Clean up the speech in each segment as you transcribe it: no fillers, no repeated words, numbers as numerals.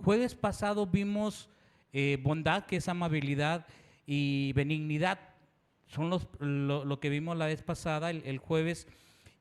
jueves pasado vimos bondad, que es amabilidad, y benignidad. Son lo que vimos la vez pasada, el jueves.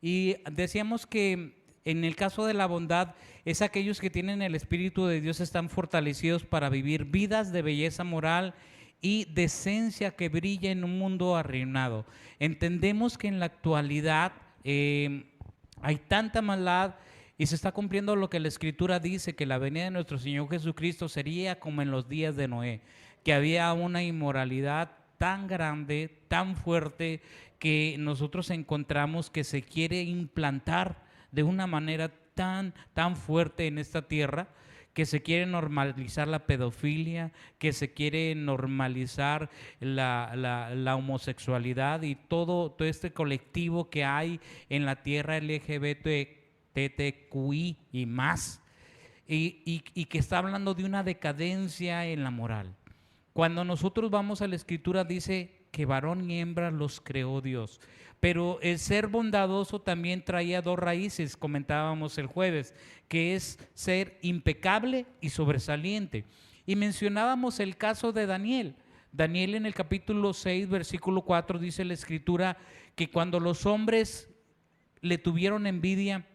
Y decíamos que en el caso de la bondad es aquellos que tienen el Espíritu de Dios, están fortalecidos para vivir vidas de belleza moral y decencia que brilla en un mundo arruinado. Entendemos que en la actualidad hay tanta maldad y se está cumpliendo lo que la Escritura dice, que la venida de nuestro Señor Jesucristo sería como en los días de Noé, que había una inmoralidad tan grande, tan fuerte, que nosotros encontramos que se quiere implantar de una manera tan fuerte en esta tierra, que se quiere normalizar la pedofilia, que se quiere normalizar la homosexualidad y todo este colectivo que hay en la tierra LGBTQI y más, y que está hablando de una decadencia en la moral. Cuando nosotros vamos a la Escritura dice que varón y hembra los creó Dios. Pero el ser bondadoso también traía dos raíces, comentábamos el jueves, que es ser impecable y sobresaliente. Y mencionábamos el caso de Daniel. Daniel en el capítulo 6, versículo 4 dice la Escritura que cuando los hombres le tuvieron envidia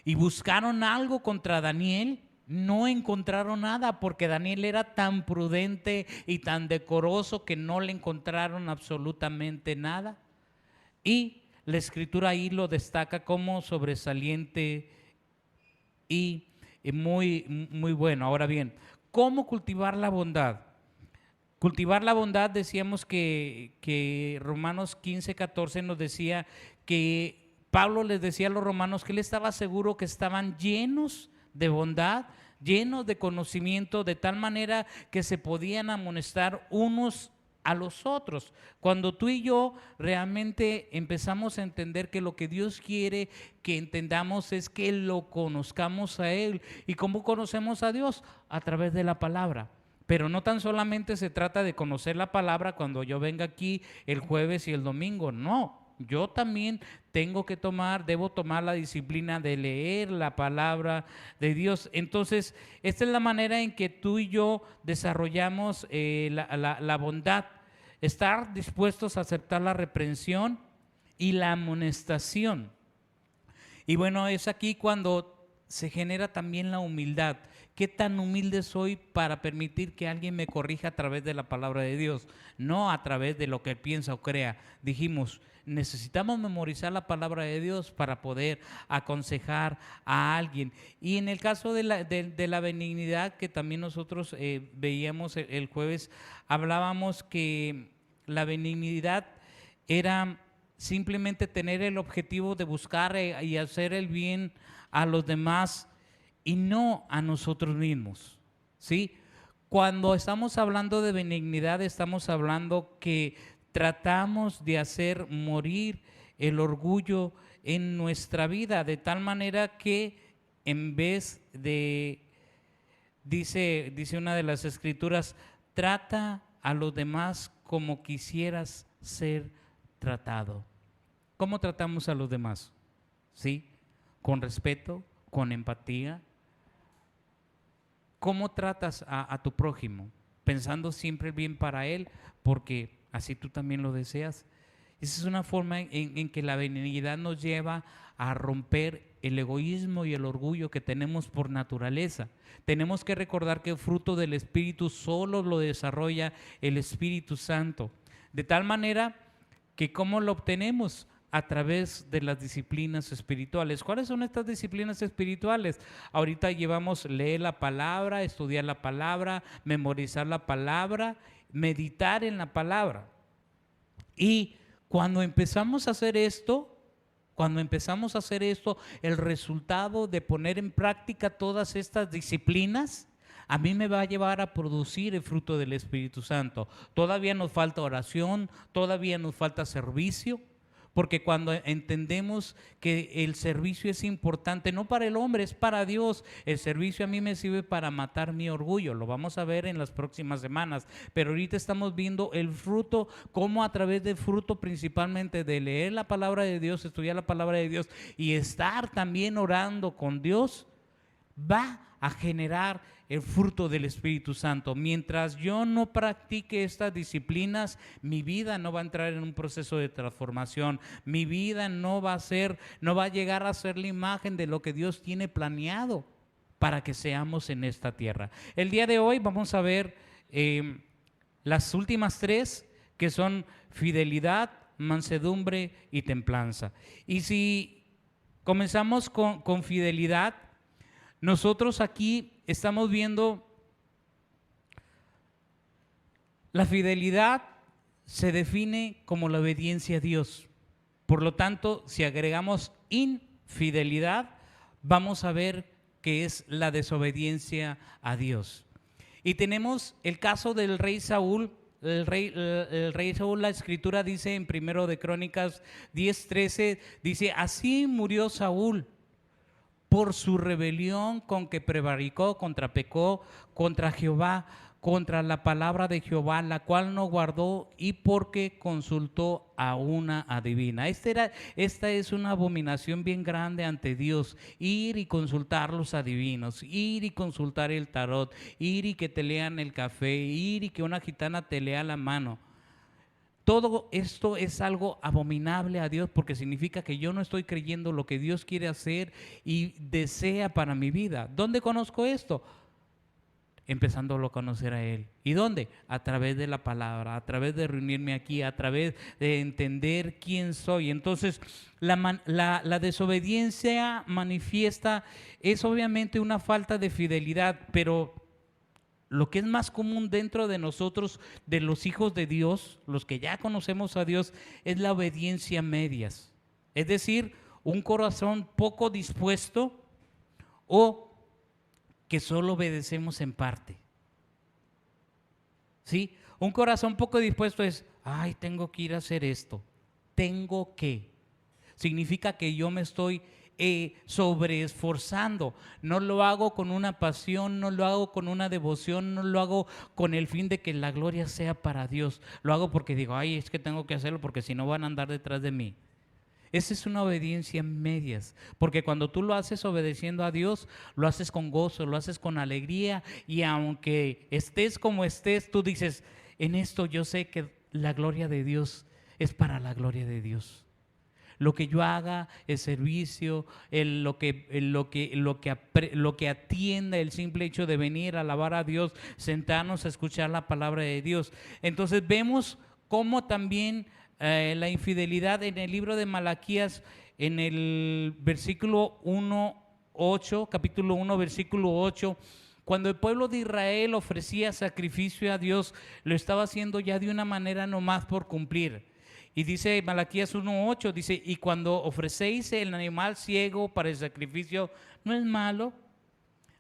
y buscaron algo contra Daniel, no encontraron nada, porque Daniel era tan prudente y tan decoroso que no le encontraron absolutamente nada. Y la Escritura ahí lo destaca como sobresaliente y muy bueno. Ahora bien, ¿cómo cultivar la bondad? Cultivar la bondad, decíamos que Romanos 15, 14 nos decía que Pablo les decía a los romanos que él estaba seguro que estaban llenos de bondad, llenos de conocimiento, de tal manera que se podían amonestar unos a los otros. Cuando tú y yo realmente empezamos a entender que lo que Dios quiere que entendamos es que lo conozcamos a Él. ¿Y cómo conocemos a Dios? A través de la palabra. Pero no tan solamente se trata de conocer la palabra cuando yo venga aquí el jueves y el domingo, no. Yo también debo tomar la disciplina de leer la palabra de Dios. Entonces, esta es la manera en que tú y yo desarrollamos la bondad. Estar dispuestos a aceptar la reprensión y la amonestación. Y bueno, es aquí cuando se genera también la humildad. ¿Qué tan humilde soy para permitir que alguien me corrija a través de la palabra de Dios? No a través de lo que él piensa o crea. Dijimos, necesitamos memorizar la palabra de Dios para poder aconsejar a alguien. Y en el caso de la benignidad, que también nosotros veíamos el jueves, hablábamos que la benignidad era simplemente tener el objetivo de buscar y hacer el bien a los demás y no a nosotros mismos, ¿sí? Cuando estamos hablando de benignidad, estamos hablando que tratamos de hacer morir el orgullo en nuestra vida, de tal manera que en vez de, dice una de las escrituras, trata a los demás como quisieras ser tratado. ¿Cómo tratamos a los demás? ¿Sí? Con respeto, con empatía. ¿Cómo tratas a tu prójimo? Pensando siempre el bien para él, porque así tú también lo deseas. Esa es una forma en que la benignidad nos lleva a romper el egoísmo y el orgullo que tenemos por naturaleza. Tenemos que recordar que el fruto del Espíritu solo lo desarrolla el Espíritu Santo. De tal manera que ¿cómo lo obtenemos? A través de las disciplinas espirituales. ¿Cuáles son estas disciplinas espirituales? Ahorita llevamos leer la palabra, estudiar la palabra, memorizar la palabra, meditar en la palabra. Y cuando empezamos a hacer esto, el resultado de poner en práctica todas estas disciplinas, a mí me va a llevar a producir el fruto del Espíritu Santo. Todavía nos falta oración, todavía nos falta servicio. Porque cuando entendemos que el servicio es importante, no para el hombre, es para Dios. El servicio a mí me sirve para matar mi orgullo. Lo vamos a ver en las próximas semanas. Pero ahorita estamos viendo el fruto, cómo a través del fruto principalmente de leer la palabra de Dios, estudiar la palabra de Dios y estar también orando con Dios, va a generar el fruto del Espíritu Santo. Mientras yo no practique estas disciplinas, mi vida no va a entrar en un proceso de transformación. Mi vida no va a llegar a ser la imagen de lo que Dios tiene planeado para que seamos en esta tierra. El día de hoy vamos a ver las últimas tres, que son fidelidad, mansedumbre y templanza. Y si comenzamos con fidelidad, nosotros aquí estamos viendo la fidelidad se define como la obediencia a Dios. Por lo tanto, si agregamos infidelidad, vamos a ver que es la desobediencia a Dios. Y tenemos el caso del rey Saúl. El rey Saúl, la escritura dice en 1 de Crónicas 10:13, dice: así murió Saúl por su rebelión con que prevaricó, pecó contra Jehová, contra la palabra de Jehová, la cual no guardó, y porque consultó a una adivina. Esta es una abominación bien grande ante Dios: ir y consultar los adivinos, ir y consultar el tarot, ir y que te lean el café, ir y que una gitana te lea la mano. Todo esto es algo abominable a Dios, porque significa que yo no estoy creyendo lo que Dios quiere hacer y desea para mi vida. ¿Dónde conozco esto? Empezándolo a conocer a Él. ¿Y dónde? A través de la palabra, a través de reunirme aquí, a través de entender quién soy. Entonces, la desobediencia manifiesta es obviamente una falta de fidelidad, pero lo que es más común dentro de nosotros, de los hijos de Dios, los que ya conocemos a Dios, es la obediencia a medias. Es decir, un corazón poco dispuesto o que solo obedecemos en parte. ¿Sí? Un corazón poco dispuesto es: ay, tengo que ir a hacer esto. Tengo que. Significa que yo me estoy sobreesforzando. No lo hago con una pasión, no lo hago con una devoción, no lo hago con el fin de que la gloria sea para Dios. Lo hago porque digo: ay, es que tengo que hacerlo porque si no van a andar detrás de mí. Esa es una obediencia en medias, porque cuando tú lo haces obedeciendo a Dios, lo haces con gozo, lo haces con alegría, y aunque estés como estés, tú dices: en esto yo sé que la gloria de Dios es para la gloria de Dios. Lo que yo haga, el servicio, lo que atienda el simple hecho de venir a alabar a Dios, sentarnos a escuchar la palabra de Dios. Entonces vemos cómo también la infidelidad en el libro de Malaquías, en el versículo 1:8, capítulo 1, versículo 8, cuando el pueblo de Israel ofrecía sacrificio a Dios, lo estaba haciendo ya de una manera no más por cumplir. Y dice Malaquías 1:8, dice: y cuando ofrecéis el animal ciego para el sacrificio, ¿no es malo?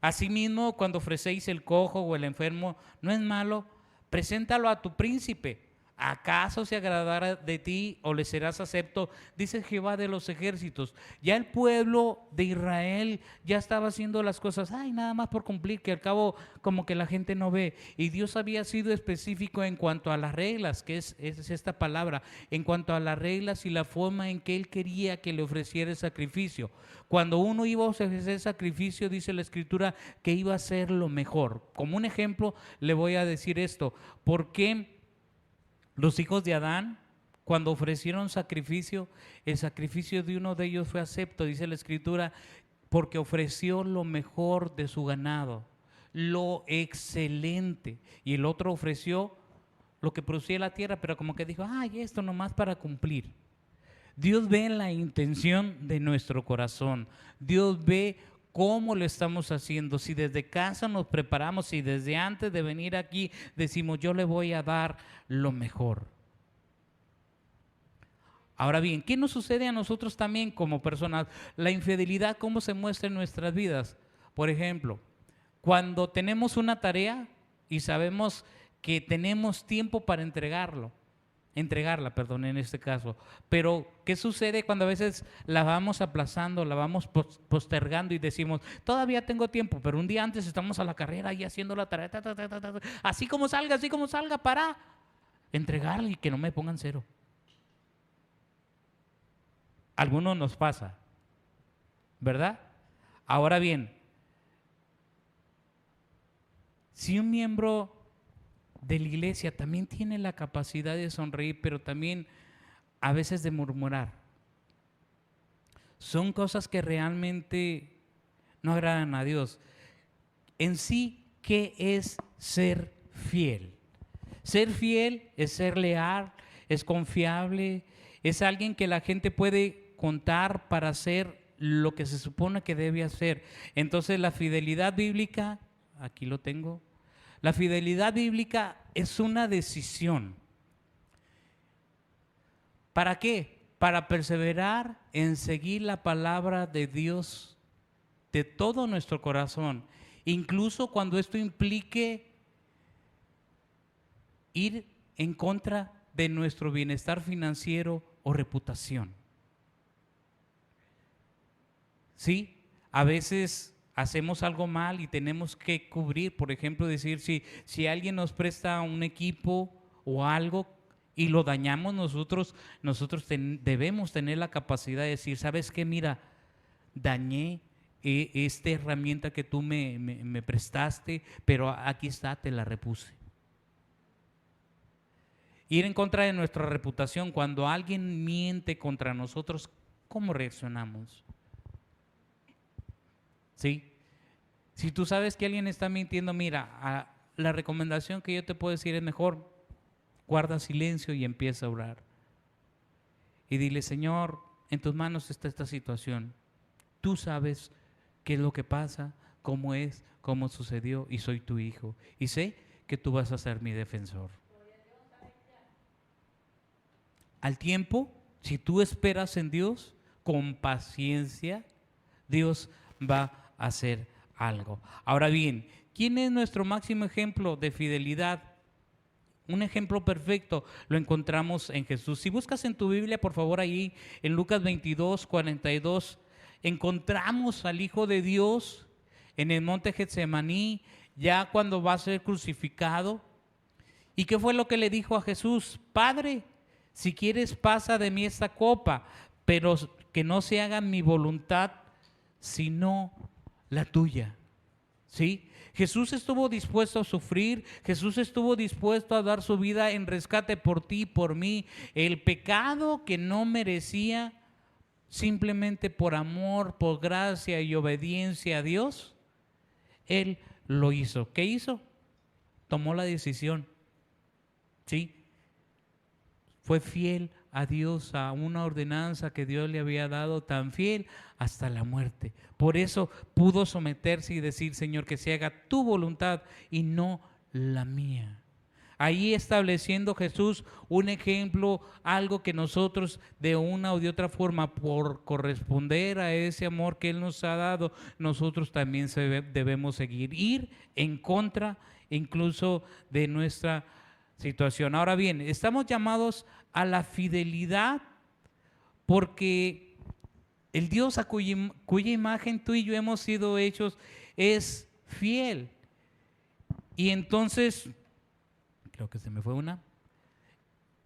Asimismo, cuando ofrecéis el cojo o el enfermo, ¿no es malo? Preséntalo a tu príncipe. ¿Acaso se agradará de ti o le serás acepto? Dice Jehová de los ejércitos. Ya el pueblo de Israel ya estaba haciendo las cosas, ay, nada más por cumplir, que al cabo como que la gente no ve. Y Dios había sido específico en cuanto a las reglas, que es esta palabra, en cuanto a las reglas y la forma en que Él quería que le ofreciera el sacrificio. Cuando uno iba a ofrecer sacrificio, dice la Escritura que iba a ser lo mejor. Como un ejemplo le voy a decir esto: ¿por qué los hijos de Adán, cuando ofrecieron sacrificio, el sacrificio de uno de ellos fue acepto? Dice la Escritura, porque ofreció lo mejor de su ganado, lo excelente, y el otro ofreció lo que producía la tierra, pero como que dijo: ay, esto nomás para cumplir. Dios ve la intención de nuestro corazón. Dios ve cómo lo estamos haciendo. Si desde casa nos preparamos, si desde antes de venir aquí decimos: yo le voy a dar lo mejor. Ahora bien, ¿qué nos sucede a nosotros también como personas? La infidelidad, ¿cómo se muestra en nuestras vidas? Por ejemplo, cuando tenemos una tarea y sabemos que tenemos tiempo para entregarla, en este caso. Pero, ¿qué sucede cuando a veces la vamos aplazando, la vamos postergando y decimos: todavía tengo tiempo, pero un día antes estamos a la carrera y haciendo la tarea, así como salga, para entregarla y que no me pongan cero? Algunos nos pasa, ¿verdad? Ahora bien, Si un miembro de la iglesia también tiene la capacidad de sonreír, pero también a veces de murmurar, son cosas que realmente no agradan a Dios. En sí, ¿qué es ser fiel? Ser fiel es ser leal, es confiable, es alguien que la gente puede contar para hacer lo que se supone que debe hacer. Entonces la fidelidad bíblica, aquí lo tengo, la fidelidad bíblica es una decisión. ¿Para qué? Para perseverar en seguir la palabra de Dios de todo nuestro corazón, incluso cuando esto implique ir en contra de nuestro bienestar financiero o reputación. ¿Sí? A veces hacemos algo mal y tenemos que cubrir, por ejemplo, decir, si alguien nos presta un equipo o algo y lo dañamos nosotros, debemos tener la capacidad de decir, ¿sabes qué? Mira, dañé esta herramienta que tú me prestaste, pero aquí está, te la repuse. Ir en contra de nuestra reputación, cuando alguien miente contra nosotros, ¿cómo reaccionamos? ¿Sí? Si tú sabes que alguien está mintiendo, mira, la recomendación que yo te puedo decir es mejor, guarda silencio y empieza a orar. Y dile, Señor, en tus manos está esta situación. Tú sabes qué es lo que pasa, cómo es, cómo sucedió, y soy tu hijo. Y sé que tú vas a ser mi defensor. Al tiempo, si tú esperas en Dios, con paciencia, Dios va a hacer algo. Ahora bien, ¿quién es nuestro máximo ejemplo de fidelidad? Un ejemplo perfecto lo encontramos en Jesús. Si buscas en tu Biblia, por favor, ahí en Lucas 22, 42, encontramos al Hijo de Dios en el monte Getsemaní, ya cuando va a ser crucificado. ¿Y qué fue lo que le dijo a Jesús? Padre, si quieres pasa de mí esta copa, pero que no se haga mi voluntad, sino la tuya. ¿Sí? Jesús estuvo dispuesto a sufrir, Jesús estuvo dispuesto a dar su vida en rescate por ti y por mí. El pecado que no merecía, simplemente por amor, por gracia y obediencia a Dios, Él lo hizo. ¿Qué hizo? Tomó la decisión. ¿Sí? Fue fiel a Dios, a una ordenanza que Dios le había dado, tan fiel hasta la muerte. Por eso pudo someterse y decir, Señor, que se haga tu voluntad y no la mía. Ahí estableciendo Jesús un ejemplo, algo que nosotros de una o de otra forma, por corresponder a ese amor que Él nos ha dado, nosotros también debemos seguir, ir en contra incluso de nuestra situación. Ahora bien, estamos llamados a la fidelidad porque el Dios a cuya imagen tú y yo hemos sido hechos es fiel. Y entonces, creo que se me fue una.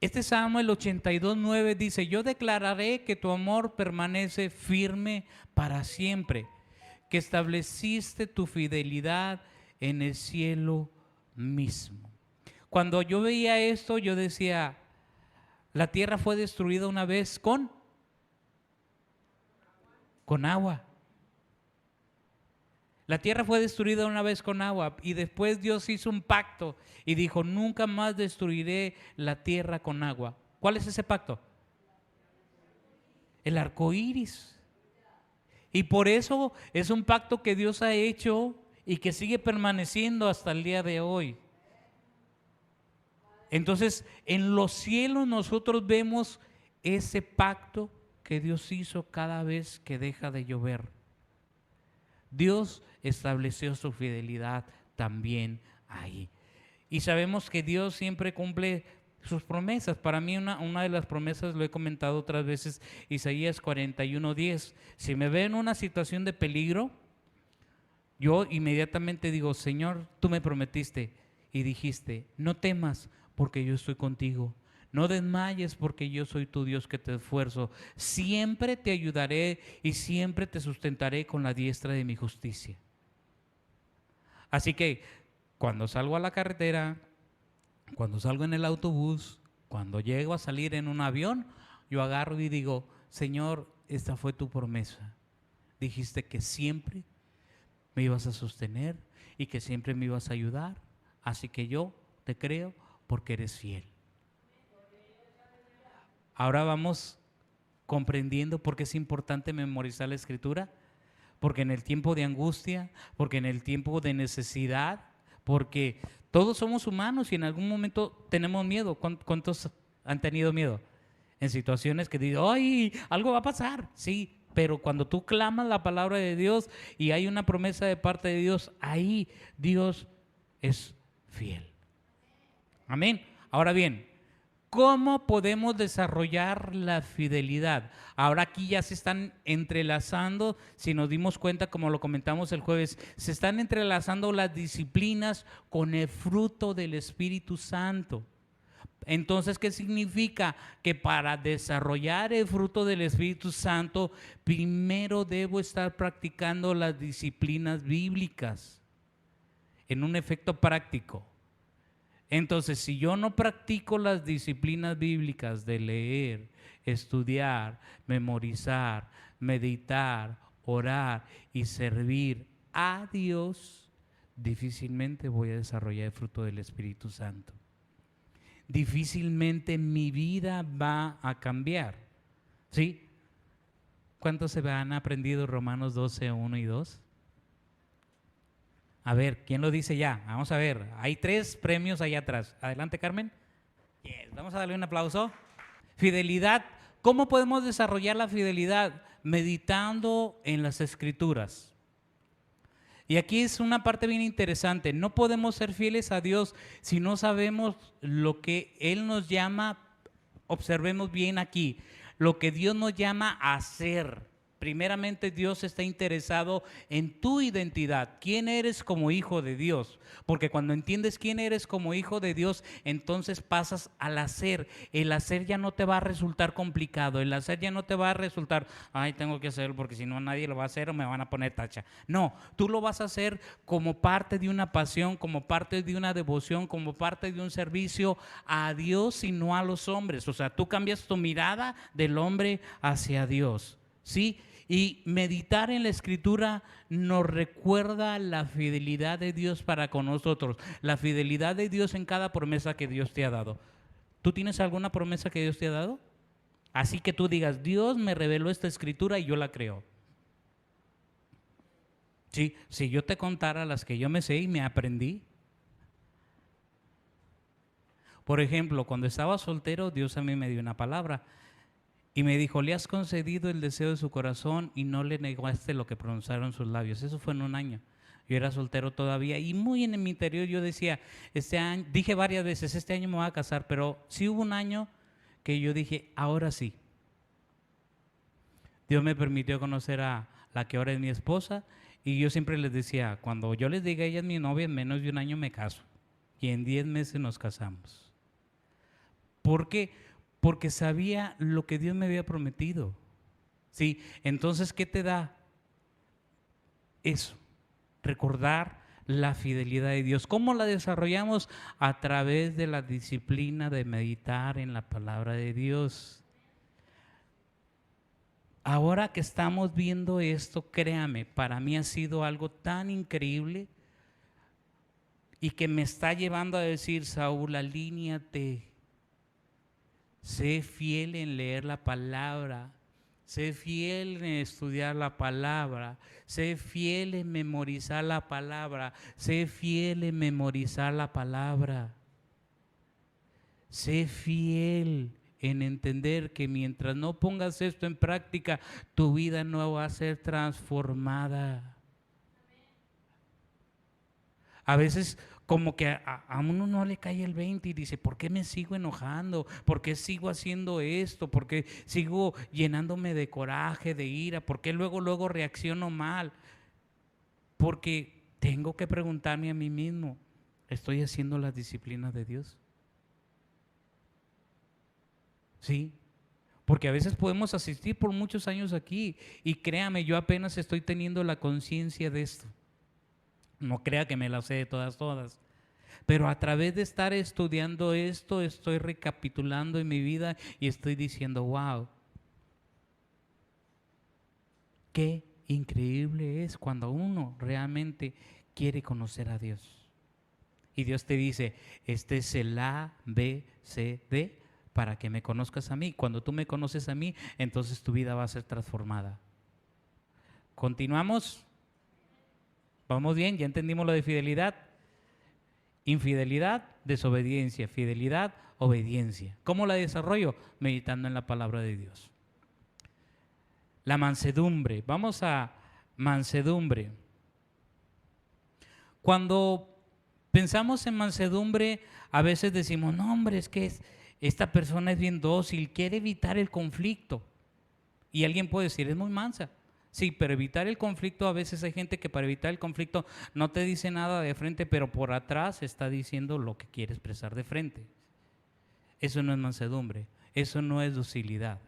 Este Salmo, el 82:9 dice, yo declararé que tu amor permanece firme para siempre, que estableciste tu fidelidad en el cielo mismo. Cuando yo veía esto, yo decía, la tierra fue destruida una vez con agua. La tierra fue destruida una vez con agua y después Dios hizo un pacto y dijo, nunca más destruiré la tierra con agua. ¿Cuál es ese pacto? El arco iris. Y por eso es un pacto que Dios ha hecho y que sigue permaneciendo hasta el día de hoy. Entonces, en los cielos nosotros vemos ese pacto que Dios hizo cada vez que deja de llover. Dios estableció su fidelidad también ahí. Y sabemos que Dios siempre cumple sus promesas. Para mí una de las promesas, lo he comentado otras veces, Isaías 41:10. Si me veo en una situación de peligro, yo inmediatamente digo, Señor, tú me prometiste y dijiste, no temas porque yo estoy contigo. No desmayes porque yo soy tu Dios que te esfuerzo. Siempre te ayudaré y siempre te sustentaré con la diestra de mi justicia. Así que cuando salgo a la carretera, cuando salgo en el autobús, cuando llego a salir en un avión, yo agarro y digo, Señor, esta fue tu promesa. Dijiste que siempre me ibas a sostener y que siempre me ibas a ayudar. Así que yo te creo porque eres fiel. Ahora vamos comprendiendo por qué es importante memorizar la Escritura. Porque en el tiempo de angustia, porque en el tiempo de necesidad, porque todos somos humanos y en algún momento tenemos miedo. ¿Cuántos han tenido miedo? En situaciones que dicen, ¡ay, algo va a pasar! Sí, pero cuando tú clamas la palabra de Dios y hay una promesa de parte de Dios, ahí Dios es fiel. Amén. Ahora bien, ¿cómo podemos desarrollar la fidelidad? Ahora aquí ya se están entrelazando, si nos dimos cuenta, como lo comentamos el jueves, se están entrelazando las disciplinas con el fruto del Espíritu Santo. Entonces, ¿qué significa? Que para desarrollar el fruto del Espíritu Santo, primero debo estar practicando las disciplinas bíblicas en un efecto práctico. Entonces, si yo no practico las disciplinas bíblicas de leer, estudiar, memorizar, meditar, orar y servir a Dios, difícilmente voy a desarrollar el fruto del Espíritu Santo. Difícilmente mi vida va a cambiar. ¿Sí? ¿Cuántos se han aprendido Romanos 12, 1 y 2? A ver, ¿quién lo dice ya? Vamos a ver, hay 3 premios allá atrás. Adelante, Carmen. Yes, vamos a darle un aplauso. Fidelidad. ¿Cómo podemos desarrollar la fidelidad? Meditando en las Escrituras. Y aquí es una parte bien interesante. No podemos ser fieles a Dios si no sabemos lo que Él nos llama. Observemos bien aquí, lo que Dios nos llama a hacer. Primeramente, Dios está interesado en tu identidad, quién eres como hijo de Dios, porque cuando entiendes quién eres como hijo de Dios, entonces pasas al hacer. El hacer ya no te va a resultar complicado, el hacer ya no te va a resultar, ay, tengo que hacerlo porque si no nadie lo va a hacer o me van a poner tacha. No, tú lo vas a hacer como parte de una pasión, como parte de una devoción, como parte de un servicio a Dios y no a los hombres. O sea, tú cambias tu mirada del hombre hacia Dios, ¿sí? Y meditar en la Escritura nos recuerda la fidelidad de Dios para con nosotros, la fidelidad de Dios en cada promesa que Dios te ha dado. ¿Tú tienes alguna promesa que Dios te ha dado? Así que tú digas, Dios me reveló esta Escritura y yo la creo. Sí, si yo te contara las que yo me sé y me aprendí. Por ejemplo, cuando estaba soltero, Dios a mí me dio una palabra. Y me dijo, le has concedido el deseo de su corazón y no le negaste lo que pronunciaron sus labios. Eso fue en un año. Yo era soltero todavía y muy en mi interior yo decía, este año, dije varias veces, este año me voy a casar, pero sí hubo un año que yo dije, ahora sí. Dios me permitió conocer a la que ahora es mi esposa y yo siempre les decía, cuando yo les diga ella es mi novia, en menos de un año me caso y en 10 meses nos casamos. ¿Por qué? Porque sabía lo que Dios me había prometido. ¿Sí? Entonces, ¿qué te da? Eso, recordar la fidelidad de Dios. ¿Cómo la desarrollamos? A través de la disciplina de meditar en la palabra de Dios. Ahora que estamos viendo esto, créame, para mí ha sido algo tan increíble y que me está llevando a decir, Saúl, alíñate. Sé fiel en leer la palabra, sé fiel en estudiar la palabra, sé fiel en memorizar la palabra, sé fiel en memorizar la palabra. Sé fiel en entender que mientras no pongas esto en práctica, tu vida no va a ser transformada. A veces como que a uno no le cae el 20 y dice, ¿por qué me sigo enojando? ¿Por qué sigo haciendo esto? ¿Por qué sigo llenándome de coraje, de ira? ¿Por qué luego reacciono mal? Porque tengo que preguntarme a mí mismo, ¿estoy haciendo las disciplinas de Dios? Sí, porque a veces podemos asistir por muchos años aquí y créame, yo apenas estoy teniendo la conciencia de esto. No crea que me la sé de todas. Pero a través de estar estudiando esto, estoy recapitulando en mi vida y estoy diciendo, wow, qué increíble es cuando uno realmente quiere conocer a Dios. Y Dios te dice, este es el A, B, C, D, para que me conozcas a mí. Cuando tú me conoces a mí, entonces tu vida va a ser transformada. ¿Continuamos? ¿Vamos bien? ¿Ya entendimos lo de fidelidad? Infidelidad, desobediencia. Fidelidad, obediencia. ¿Cómo la desarrollo? Meditando en la palabra de Dios. La mansedumbre. Vamos a mansedumbre. Cuando pensamos en mansedumbre, a veces decimos, no hombre, es que esta persona es bien dócil, quiere evitar el conflicto. Y alguien puede decir, es muy mansa. Sí, pero evitar el conflicto, a veces hay gente que para evitar el conflicto no te dice nada de frente, pero por atrás está diciendo lo que quiere expresar de frente. Eso no es mansedumbre, eso no es docilidad.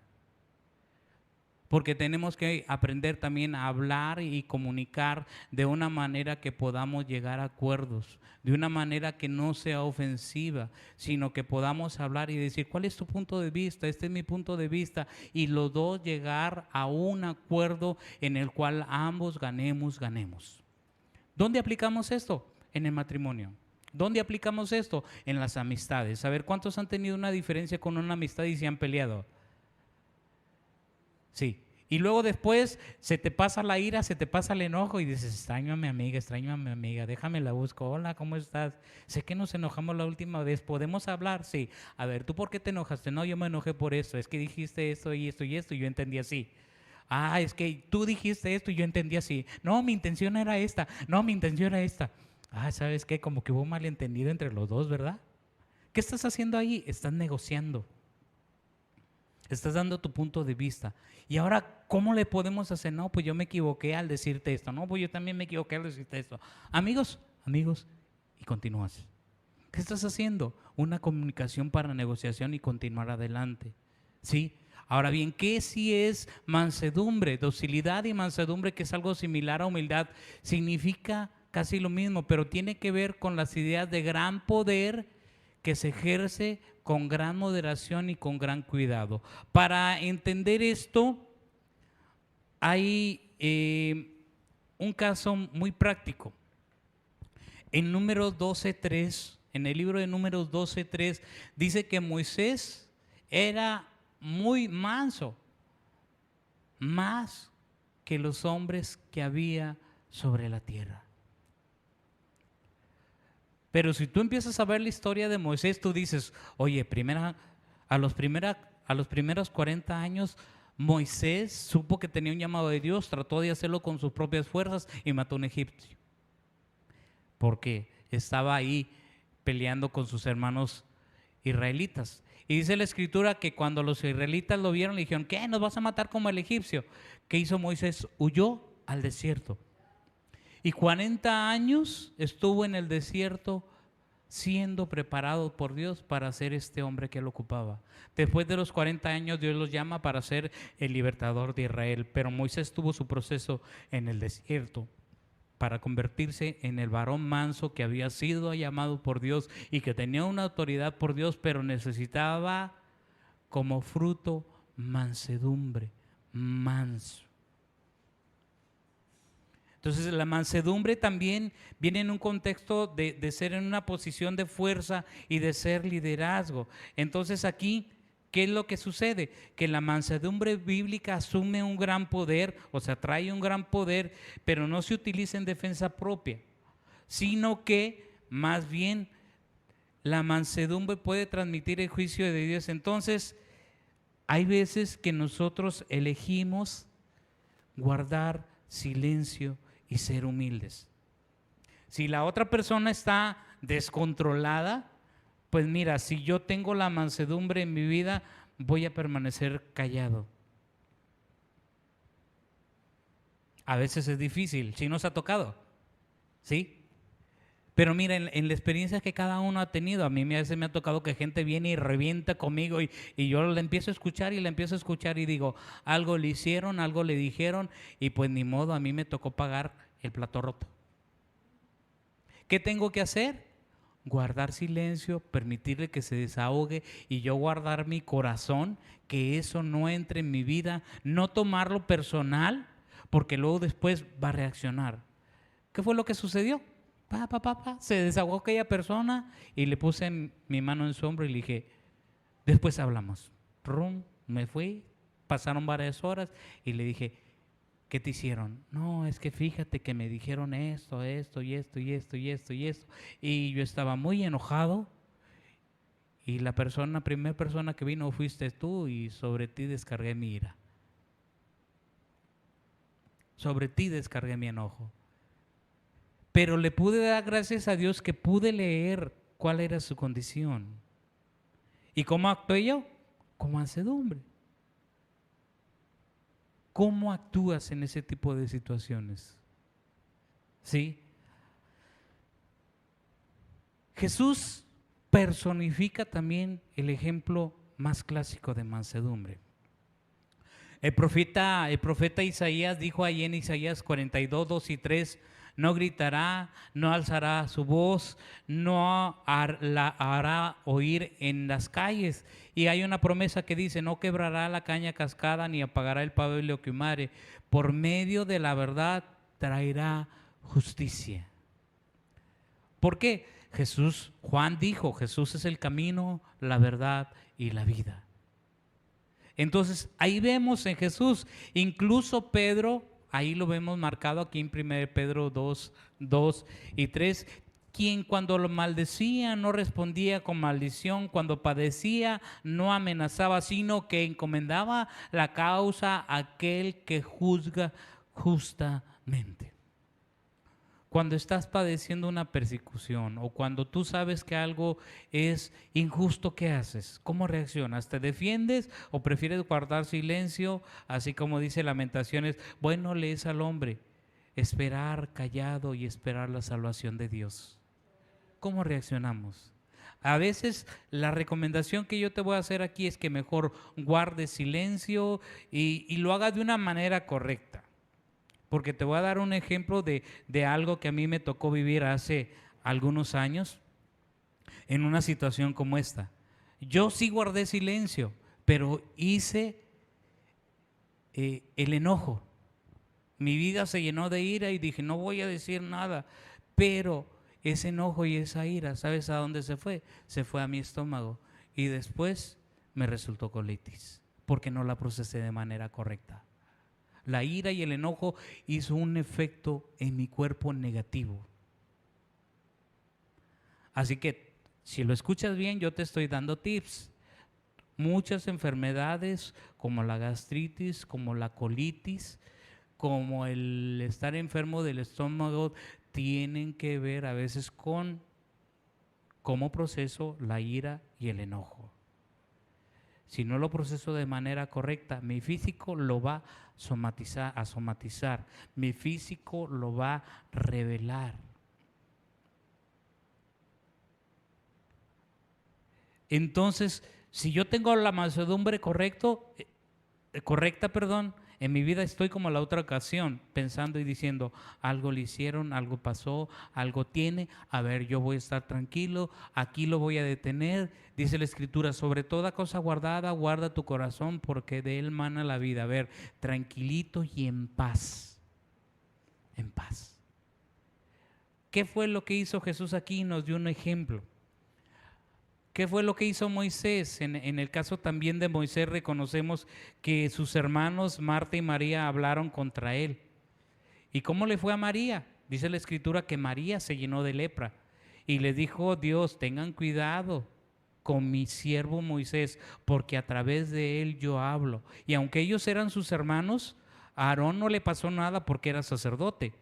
Porque tenemos que aprender también a hablar y comunicar de una manera que podamos llegar a acuerdos, de una manera que no sea ofensiva, sino que podamos hablar y decir, ¿cuál es tu punto de vista? Este es mi punto de vista. Y los dos llegar a un acuerdo en el cual ambos ganemos. ¿Dónde aplicamos esto? En el matrimonio. ¿Dónde aplicamos esto? En las amistades. A ver, ¿cuántos han tenido una diferencia con una amistad y se han peleado? Sí. Y luego después se te pasa la ira, se te pasa el enojo y dices, extraño a mi amiga, déjame la busco. Hola, ¿cómo estás? Sé que nos enojamos la última vez, ¿podemos hablar? Sí. A ver, ¿tú por qué te enojaste? No, yo me enojé por esto, es que dijiste esto y esto y esto y yo entendí así. Ah, es que tú dijiste esto y yo entendí así. No, mi intención era esta. No, mi intención era esta. Ah, ¿sabes qué? Como que hubo un malentendido entre los dos, ¿verdad? ¿Qué estás haciendo ahí? Estás negociando. Estás dando tu punto de vista. Y ahora, ¿cómo le podemos hacer? No, pues yo me equivoqué al decirte esto. No, pues yo también me equivoqué al decirte esto. Amigos, y continúas. ¿Qué estás haciendo? Una comunicación para negociación y continuar adelante. ¿Sí? Ahora bien, ¿qué sí es mansedumbre? Docilidad y mansedumbre, que es algo similar a humildad, significa casi lo mismo, pero tiene que ver con las ideas de gran poder que se ejerce con gran moderación y con gran cuidado. Para entender esto, hay un caso muy práctico. En Números 12:3, en el libro de Números 12:3, dice que Moisés era muy manso, más que los hombres que había sobre la tierra. Pero si tú empiezas a ver la historia de Moisés, tú dices, oye, a los primeros 40 años, Moisés supo que tenía un llamado de Dios, trató de hacerlo con sus propias fuerzas y mató a un egipcio. Porque estaba ahí peleando con sus hermanos israelitas. Y dice la escritura que cuando los israelitas lo vieron, le dijeron, ¿qué? ¿Nos vas a matar como el egipcio? ¿Qué hizo Moisés? Huyó al desierto. Y 40 años estuvo en el desierto siendo preparado por Dios para ser este hombre que él ocupaba. Después de los 40 años Dios los llama para ser el libertador de Israel, pero Moisés tuvo su proceso en el desierto para convertirse en el varón manso que había sido llamado por Dios y que tenía una autoridad por Dios, pero necesitaba como fruto mansedumbre, manso. Entonces la mansedumbre también viene en un contexto de ser en una posición de fuerza y de ser liderazgo. Entonces aquí, ¿qué es lo que sucede? Que la mansedumbre bíblica asume un gran poder, o sea, trae un gran poder, pero no se utiliza en defensa propia, sino que más bien la mansedumbre puede transmitir el juicio de Dios. Entonces, hay veces que nosotros elegimos guardar silencio y ser humildes. Si la otra persona está descontrolada, pues mira, si yo tengo la mansedumbre en mi vida, voy a permanecer callado. A veces es difícil, ¿sí nos ha tocado? ¿Sí? Pero mira, en la experiencia que cada uno ha tenido, a mí a veces me ha tocado que gente viene y revienta conmigo y yo la empiezo a escuchar y digo, algo le hicieron, algo le dijeron y pues ni modo, a mí me tocó pagar el plato roto. ¿Qué tengo que hacer? guardar silencio, permitirle que se desahogue y yo guardar mi corazón, que eso no entre en mi vida, no tomarlo personal, porque luego después va a reaccionar. ¿Qué fue lo que sucedió? Se desahogó aquella persona y le puse mi mano en su hombro y le dije, después hablamos. Rum, me fui, pasaron varias horas y le dije, ¿qué te hicieron? No, es que fíjate que me dijeron esto, esto y esto y esto y esto y esto. Y yo estaba muy enojado y la primera persona que vino fuiste tú y sobre ti descargué mi ira. Sobre ti descargué mi enojo. Pero le pude dar gracias a Dios que pude leer cuál era su condición. ¿Y cómo actué yo? Con mansedumbre. ¿Cómo actúas en ese tipo de situaciones? ¿Sí? Jesús personifica también el ejemplo más clásico de mansedumbre. El profeta Isaías dijo ahí en Isaías 42, 2 y 3, no gritará, no alzará su voz, no la hará oír en las calles. Y hay una promesa que dice, no quebrará la caña cascada ni apagará el pabilo que humare. Por medio de la verdad traerá justicia. ¿Por qué? Juan dijo, Jesús es el camino, la verdad y la vida. Entonces, ahí vemos en Jesús, incluso Pedro, ahí lo vemos marcado aquí en 1 Pedro 2, 2 y 3, quien cuando lo maldecía no respondía con maldición, cuando padecía no amenazaba, sino que encomendaba la causa a aquel que juzga justamente. Cuando estás padeciendo una persecución o cuando tú sabes que algo es injusto, ¿qué haces? ¿Cómo reaccionas? ¿Te defiendes o prefieres guardar silencio? Así como dice Lamentaciones, bueno le es al hombre esperar callado y esperar la salvación de Dios. ¿Cómo reaccionamos? A veces la recomendación que yo te voy a hacer aquí es que mejor guardes silencio y lo hagas de una manera correcta. Porque te voy a dar un ejemplo de algo que a mí me tocó vivir hace algunos años en una situación como esta. Yo sí guardé silencio, pero hice el enojo. Mi vida se llenó de ira y dije, no voy a decir nada. Pero ese enojo y esa ira, ¿sabes a dónde se fue? Se fue a mi estómago y después me resultó colitis, porque no la procesé de manera correcta. La ira y el enojo hizo un efecto en mi cuerpo negativo. Así que si lo escuchas bien, yo te estoy dando tips. Muchas enfermedades como la gastritis, como la colitis, como el estar enfermo del estómago, tienen que ver a veces con cómo proceso la ira y el enojo. Si no lo proceso de manera correcta, mi físico lo va a somatizar, mi físico lo va a revelar. Entonces, si yo tengo la mansedumbre correcta, en mi vida estoy como la otra ocasión, pensando y diciendo, algo le hicieron, algo pasó, algo tiene, a ver, yo voy a estar tranquilo, aquí lo voy a detener. Dice la Escritura, sobre toda cosa guardada, guarda tu corazón, porque de él mana la vida. A ver, tranquilito y en paz, en paz. ¿Qué fue lo que hizo Jesús aquí? Nos dio un ejemplo. ¿Qué fue lo que hizo Moisés? En el caso también de Moisés reconocemos que sus hermanos Marta y María hablaron contra él. ¿Y cómo le fue a María? Dice la Escritura que María se llenó de lepra y le dijo Dios, tengan cuidado con mi siervo Moisés, porque a través de él yo hablo. Y aunque ellos eran sus hermanos, a Aarón no le pasó nada porque era sacerdote.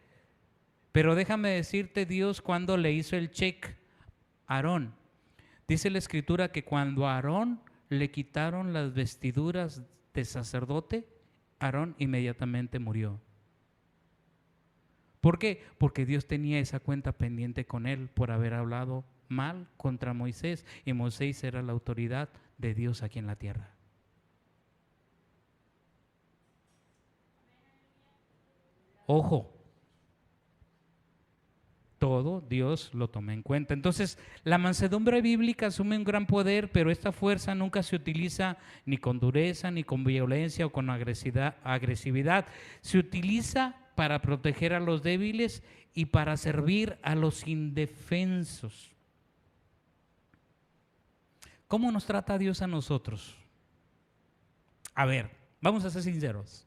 Pero déjame decirte Dios cuando le hizo el check a Aarón. Dice la Escritura que cuando a Aarón le quitaron las vestiduras de sacerdote, Aarón inmediatamente murió. ¿Por qué? Porque Dios tenía esa cuenta pendiente con él por haber hablado mal contra Moisés, y Moisés era la autoridad de Dios aquí en la tierra. Ojo, todo Dios lo toma en cuenta. Entonces, la mansedumbre bíblica asume un gran poder, pero esta fuerza nunca se utiliza ni con dureza, ni con violencia o con agresividad. Se utiliza para proteger a los débiles y para servir a los indefensos. ¿Cómo nos trata Dios a nosotros? A ver, vamos a ser sinceros.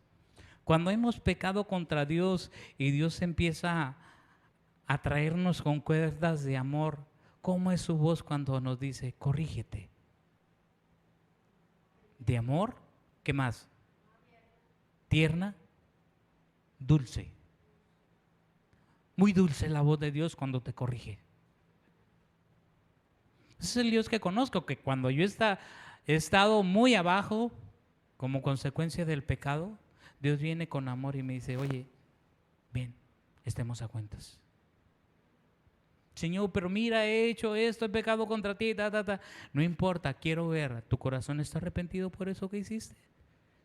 Cuando hemos pecado contra Dios y Dios empieza a traernos con cuerdas de amor, ¿cómo es su voz cuando nos dice, corrígete? ¿De amor? ¿Qué más? Tierna, dulce. Muy dulce la voz de Dios cuando te corrige. Ese es el Dios que conozco, que cuando yo he estado muy abajo como consecuencia del pecado, Dios viene con amor y me dice, oye, ven, estemos a cuentas. Señor, pero mira, he hecho esto, he pecado contra ti, No importa, quiero ver, ¿tu corazón está arrepentido por eso que hiciste?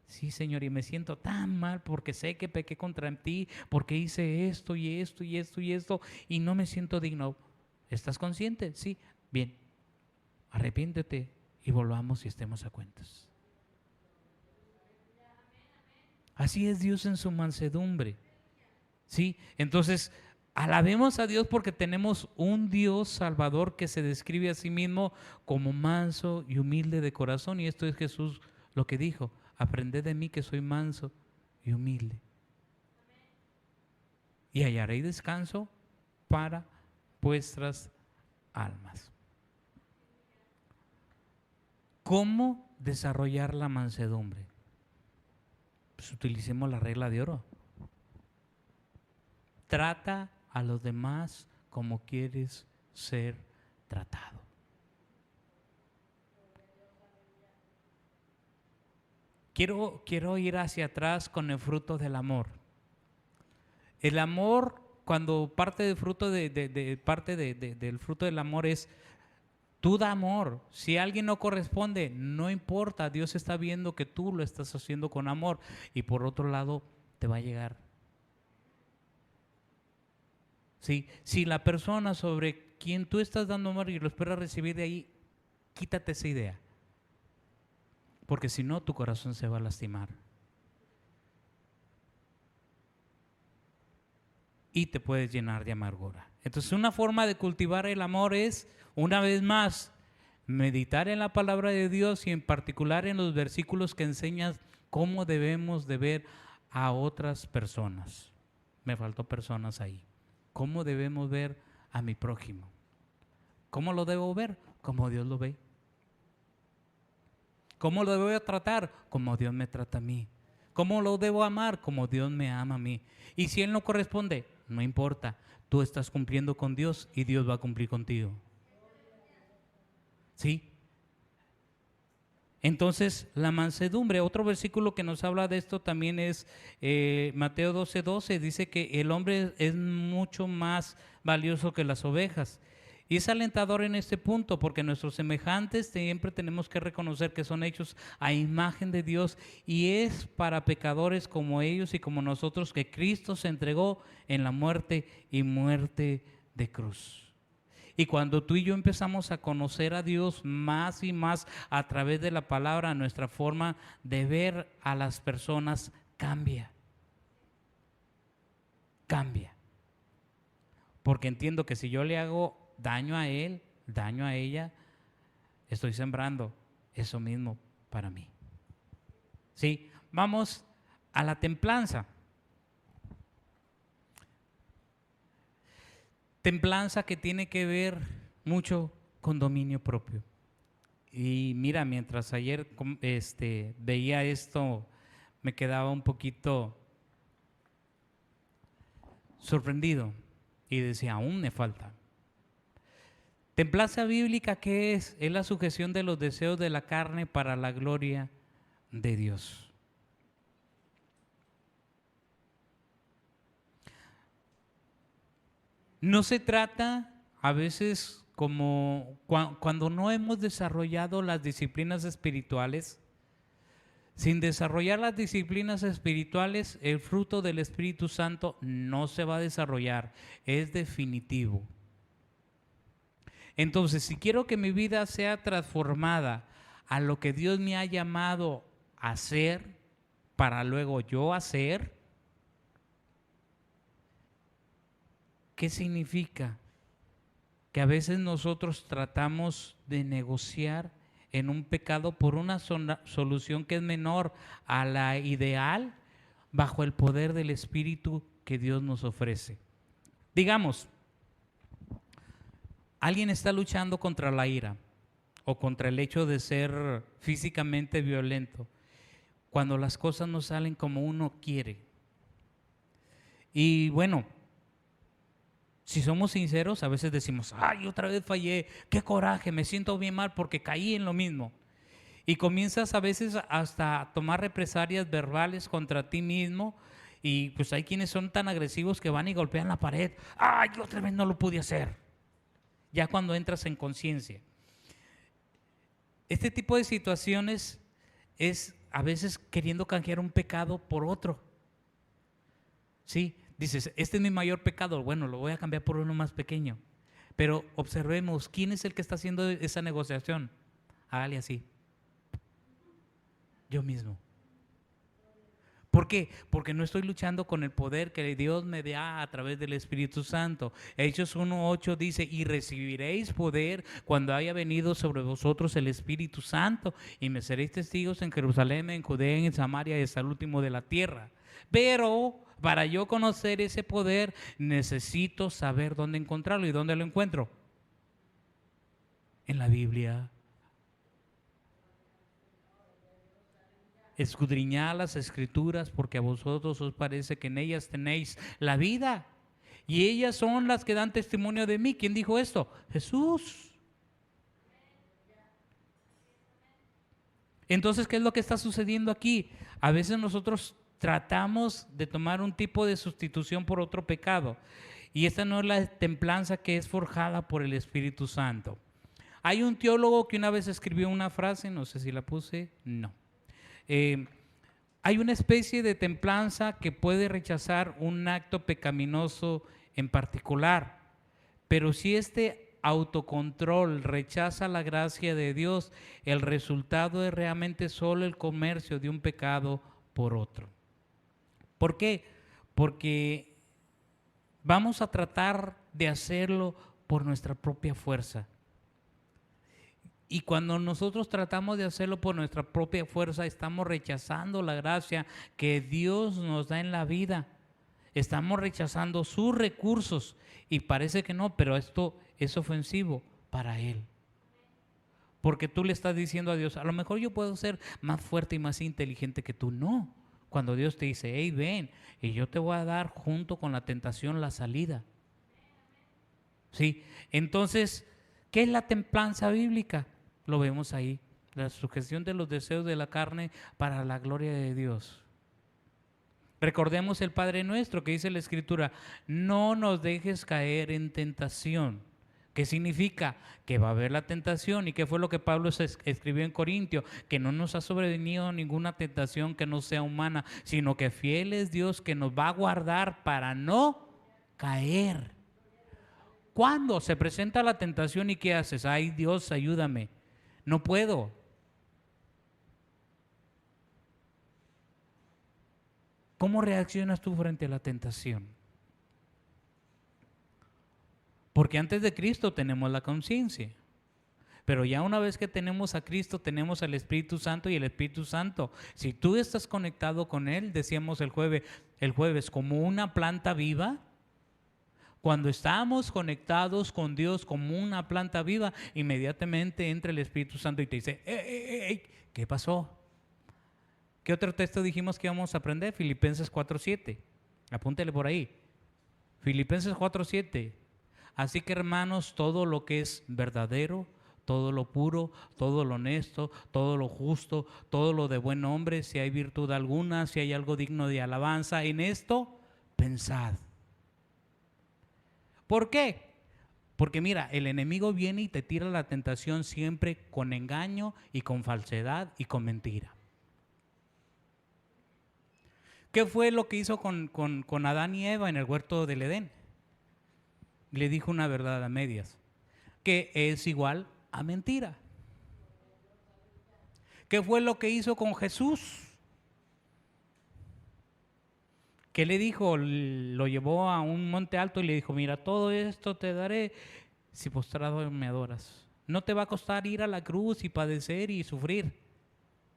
Sí, Señor, y me siento tan mal porque sé que pequé contra ti, porque hice esto y esto y esto y esto y no me siento digno. ¿Estás consciente? Sí, bien, arrepiéntete y volvamos y estemos a cuentas. Así es Dios en su mansedumbre. ¿Sí? Entonces, alabemos a Dios porque tenemos un Dios salvador que se describe a sí mismo como manso y humilde de corazón. Y esto es Jesús lo que dijo, aprended de mí que soy manso y humilde. Y hallaréis descanso para vuestras almas. ¿Cómo desarrollar la mansedumbre? Pues utilicemos la regla de oro. Trata a los demás como quieres ser tratado. Quiero ir hacia atrás con el fruto del amor. El amor, cuando parte del fruto del fruto del amor es tú da amor. Si alguien no corresponde, no importa, Dios está viendo que tú lo estás haciendo con amor y por otro lado te va a llegar. ¿Sí? Si la persona sobre quien tú estás dando amor y lo esperas recibir de ahí, quítate esa idea. Porque si no, tu corazón se va a lastimar. Y te puedes llenar de amargura. Entonces, una forma de cultivar el amor es, una vez más, meditar en la palabra de Dios y en particular en los versículos que enseñan cómo debemos de ver a otras personas. Me faltó personas ahí. ¿Cómo debemos ver a mi prójimo? ¿Cómo lo debo ver? Como Dios lo ve. ¿Cómo lo debo tratar? Como Dios me trata a mí. ¿Cómo lo debo amar? Como Dios me ama a mí. Y si Él no corresponde, no importa. Tú estás cumpliendo con Dios y Dios va a cumplir contigo. ¿Sí? Entonces, la mansedumbre, otro versículo que nos habla de esto también es Mateo 12:12, dice que el hombre es mucho más valioso que las ovejas. Y es alentador en este punto porque nuestros semejantes siempre tenemos que reconocer que son hechos a imagen de Dios y es para pecadores como ellos y como nosotros que Cristo se entregó en la muerte y muerte de cruz. Y cuando tú y yo empezamos a conocer a Dios más y más a través de la palabra, nuestra forma de ver a las personas cambia. Cambia. Porque entiendo que si yo le hago daño a él, daño a ella, estoy sembrando eso mismo para mí. ¿Sí? Vamos a la templanza. Templanza que tiene que ver mucho con dominio propio. Y mira, mientras ayer veía esto, me quedaba un poquito sorprendido y decía, aún me falta. Templanza bíblica, ¿qué es? Es la sujeción de los deseos de la carne para la gloria de Dios. No se trata a veces como cuando no hemos desarrollado las disciplinas espirituales, Sin desarrollar las disciplinas espirituales, el fruto del Espíritu Santo no se va a desarrollar, es definitivo. Entonces, si quiero que mi vida sea transformada a lo que Dios me ha llamado a hacer, para luego yo hacer, ¿qué significa? Que a veces nosotros tratamos de negociar en un pecado por una solución que es menor a la ideal bajo el poder del Espíritu que Dios nos ofrece. Digamos, alguien está luchando contra la ira o contra el hecho de ser físicamente violento cuando las cosas no salen como uno quiere. Y bueno, si somos sinceros, a veces decimos, ay, otra vez fallé, qué coraje, me siento bien mal porque caí en lo mismo. Y comienzas a veces hasta a tomar represalias verbales contra ti mismo. Y pues hay quienes son tan agresivos que van y golpean la pared. Ay, otra vez no lo pude hacer. Ya cuando entras en conciencia. Este tipo de situaciones es a veces queriendo canjear un pecado por otro. Sí, dices, este es mi mayor pecado, bueno, lo voy a cambiar por uno más pequeño. Pero observemos, ¿quién es el que está haciendo esa negociación? Hágale así. Yo mismo. ¿Por qué? Porque no estoy luchando con el poder que Dios me da a través del Espíritu Santo. Hechos 1:8 dice, y recibiréis poder cuando haya venido sobre vosotros el Espíritu Santo, y me seréis testigos en Jerusalén, en Judea, en Samaria y hasta el último de la tierra. Pero para yo conocer ese poder necesito saber dónde encontrarlo. ¿Y dónde lo encuentro? En la Biblia. Escudriñad las Escrituras, porque a vosotros os parece que en ellas tenéis la vida, y ellas son las que dan testimonio de mí. ¿Quién dijo esto? Jesús. Entonces, ¿qué es lo que está sucediendo aquí? A veces nosotros tratamos de tomar un tipo de sustitución por otro pecado, y esta no es la templanza que es forjada por el Espíritu Santo. Hay un teólogo que una vez escribió una frase, no sé si la puse, no. Hay una especie de templanza que puede rechazar un acto pecaminoso en particular, pero si este autocontrol rechaza la gracia de Dios, el resultado es realmente solo el comercio de un pecado por otro. ¿Por qué? Porque vamos a tratar de hacerlo por nuestra propia fuerza. Y cuando nosotros tratamos de hacerlo por nuestra propia fuerza, estamos rechazando la gracia que Dios nos da en la vida. Estamos rechazando sus recursos. Y parece que no, pero esto es ofensivo para Él. Porque tú le estás diciendo a Dios, a lo mejor yo puedo ser más fuerte y más inteligente que tú. No. Cuando Dios te dice, hey, ven, y yo te voy a dar junto con la tentación la salida. ¿Sí? Entonces, ¿qué es la templanza bíblica? Lo vemos ahí, la sugestión de los deseos de la carne para la gloria de Dios. Recordemos el Padre Nuestro que dice la Escritura, no nos dejes caer en tentación. ¿Qué significa? Que va a haber la tentación. ¿Y qué fue lo que Pablo escribió en Corintio? Que no nos ha sobrevenido ninguna tentación que no sea humana, sino que fiel es Dios que nos va a guardar para no caer. ¿Cuándo se presenta la tentación y qué haces? Ay, Dios, ayúdame. No puedo. ¿Cómo reaccionas tú frente a la tentación? Porque antes de Cristo tenemos la conciencia. Pero ya una vez que tenemos a Cristo, tenemos al Espíritu Santo, y el Espíritu Santo, si tú estás conectado con Él, decíamos el jueves, como una planta viva. Cuando estamos conectados con Dios como una planta viva, inmediatamente entra el Espíritu Santo y te dice, ¡Ey! ¿Qué pasó? ¿Qué otro texto dijimos que íbamos a aprender? Filipenses 4:7. Apúntele por ahí. Filipenses 4:7. Así que, hermanos, todo lo que es verdadero, todo lo puro, todo lo honesto, todo lo justo, todo lo de buen nombre, si hay virtud alguna, si hay algo digno de alabanza, en esto pensad. ¿Por qué? Porque mira, el enemigo viene y te tira la tentación siempre con engaño y con falsedad y con mentira. ¿Qué fue lo que hizo con Adán y Eva en el huerto del Edén? Le dijo una verdad a medias, que es igual a mentira. ¿Qué fue lo que hizo con Jesús? ¿Qué le dijo? Lo llevó a un monte alto y le dijo, mira, todo esto te daré si postrado me adoras. No te va a costar ir a la cruz y padecer y sufrir.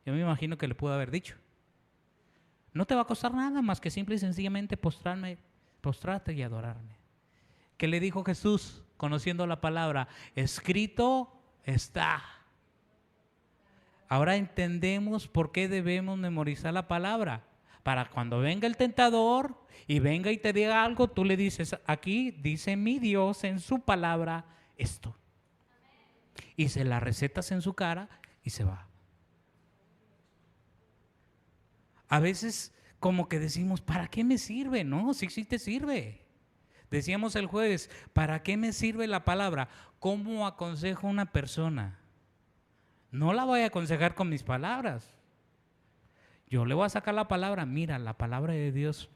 Yo me imagino que le pudo haber dicho. No te va a costar nada más que simple y sencillamente postrarte y adorarme. ¿Qué le dijo Jesús conociendo la palabra? Escrito está. Ahora entendemos por qué debemos memorizar la palabra. Para cuando venga el tentador y venga y te diga algo, tú le dices, aquí dice mi Dios en su palabra esto. Y se la recetas en su cara y se va. A veces como que decimos, ¿para qué me sirve? No, sí te sirve. Decíamos el jueves, ¿para qué me sirve la palabra? ¿Cómo aconsejo a una persona? No la voy a aconsejar con mis palabras. Yo le voy a sacar la palabra. Mira, la palabra de Dios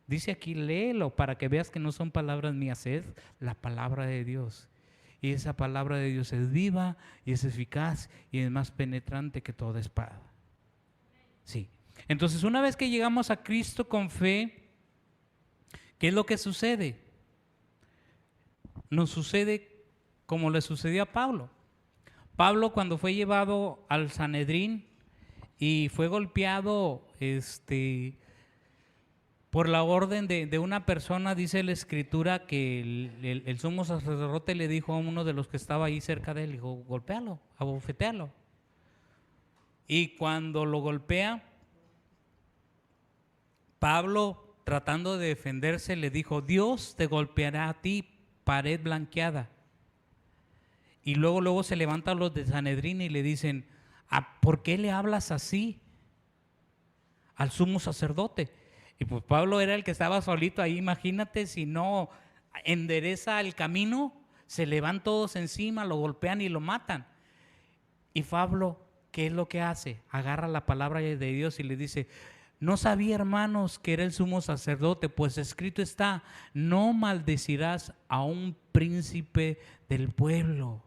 dice aquí, léelo para que veas que no son palabras mías, es la palabra de Dios. Y esa palabra de Dios es viva y es eficaz y es más penetrante que toda espada. Sí. Entonces, una vez que llegamos a Cristo con fe, ¿qué es lo que sucede? Nos sucede como le sucedió a Pablo. Pablo, cuando fue llevado al Sanedrín y fue golpeado por la orden de una persona, dice la Escritura que el sumo sacerdote le dijo a uno de los que estaba ahí cerca de él, dijo, golpéalo, abofetéalo. Y cuando lo golpea, Pablo, tratando de defenderse, le dijo, Dios te golpeará a ti, pared blanqueada. Y luego se levantan los de Sanedrín y le dicen, ¿por qué le hablas así al sumo sacerdote? Y pues Pablo era el que estaba solito ahí, imagínate si no endereza el camino, se le van todos encima, lo golpean y lo matan. Y Pablo, ¿qué es lo que hace? Agarra la palabra de Dios y le dice, no sabía, hermanos, que era el sumo sacerdote, pues escrito está, no maldecirás a un príncipe del pueblo.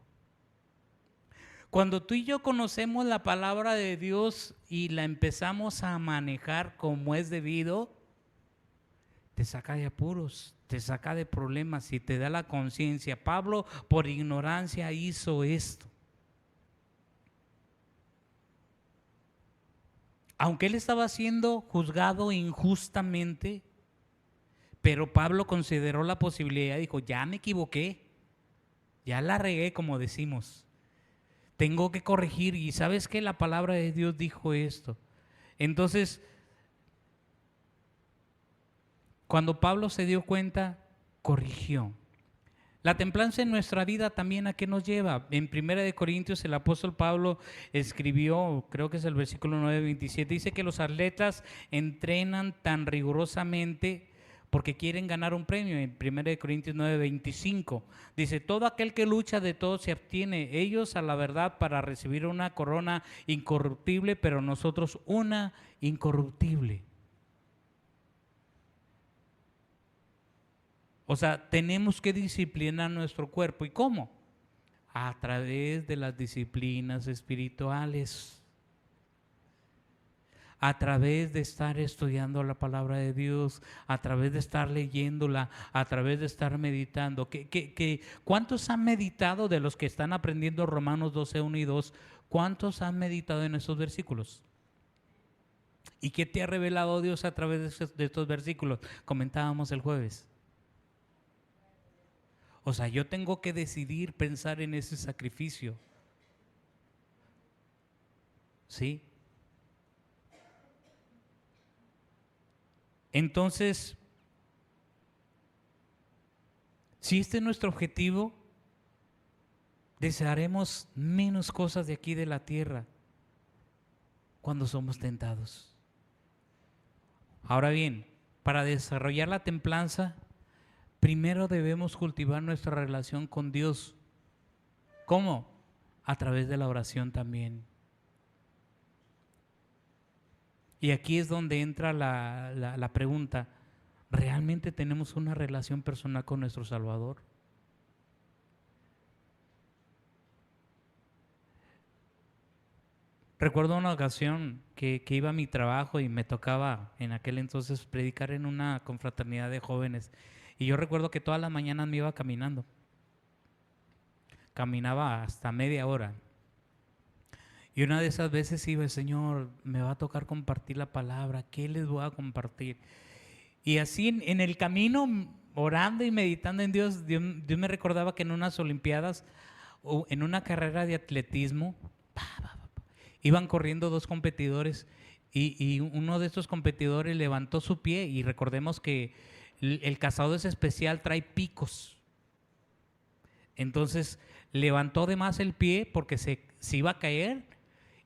Cuando tú y yo conocemos la palabra de Dios y la empezamos a manejar como es debido, te saca de apuros, te saca de problemas y te da la conciencia. Pablo por ignorancia hizo esto. Aunque él estaba siendo juzgado injustamente, pero Pablo consideró la posibilidad y dijo, ya me equivoqué, ya la regué como decimos. Tengo que corregir y ¿sabes qué? La palabra de Dios dijo esto. Entonces, cuando Pablo se dio cuenta, corrigió. La templanza en nuestra vida también ¿a qué nos lleva? En 1 Corintios el apóstol Pablo escribió, creo que es el versículo 9:27, dice que los atletas entrenan tan rigurosamente porque quieren ganar un premio. En 1 Corintios 9:25 dice, todo aquel que lucha de todo se abstiene, ellos a la verdad para recibir una corona incorruptible, pero nosotros una incorruptible. O sea, tenemos que disciplinar nuestro cuerpo. ¿Y cómo? A través de las disciplinas espirituales. A través de estar estudiando la palabra de Dios, a través de estar leyéndola, a través de estar meditando. ¿Cuántos han meditado de los que están aprendiendo Romanos 12:1 y 2? ¿Cuántos han meditado en esos versículos? ¿Y qué te ha revelado Dios a través de estos versículos? Comentábamos el jueves. O sea, yo tengo que decidir pensar en ese sacrificio. ¿Sí? Entonces, si este es nuestro objetivo, desearemos menos cosas de aquí de la tierra cuando somos tentados. Ahora bien, para desarrollar la templanza, primero debemos cultivar nuestra relación con Dios. ¿Cómo? A través de la oración también. Y aquí es donde entra la pregunta, ¿realmente tenemos una relación personal con nuestro Salvador? Recuerdo una ocasión que iba a mi trabajo y me tocaba en aquel entonces predicar en una confraternidad de jóvenes. Y yo recuerdo que todas las mañanas me iba caminando. Caminaba hasta media hora. Y una de esas veces iba, el Señor, me va a tocar compartir la palabra, ¿qué les voy a compartir? Y así en el camino, orando y meditando en Dios, Dios me recordaba que en unas olimpiadas o en una carrera de atletismo, iban corriendo dos competidores y uno de estos competidores levantó su pie y recordemos que el cazador es especial, trae picos. Entonces levantó de más el pie porque se iba a caer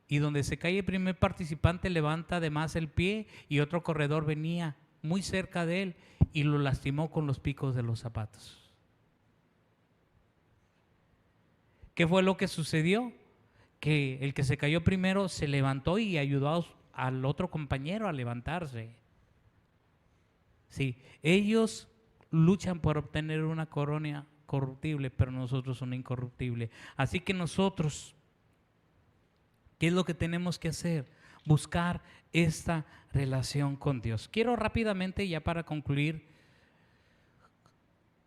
y donde se cae el primer participante levanta de más el pie y otro corredor venía muy cerca de él y lo lastimó con los picos de los zapatos. ¿Qué fue lo que sucedió? Que el que se cayó primero se levantó y ayudó al otro compañero a levantarse. Sí, ellos luchan por obtener una corona corruptible, pero nosotros una incorruptible. Así que nosotros, ¿qué es lo que tenemos que hacer? Buscar esta relación con Dios. Quiero rápidamente, ya para concluir,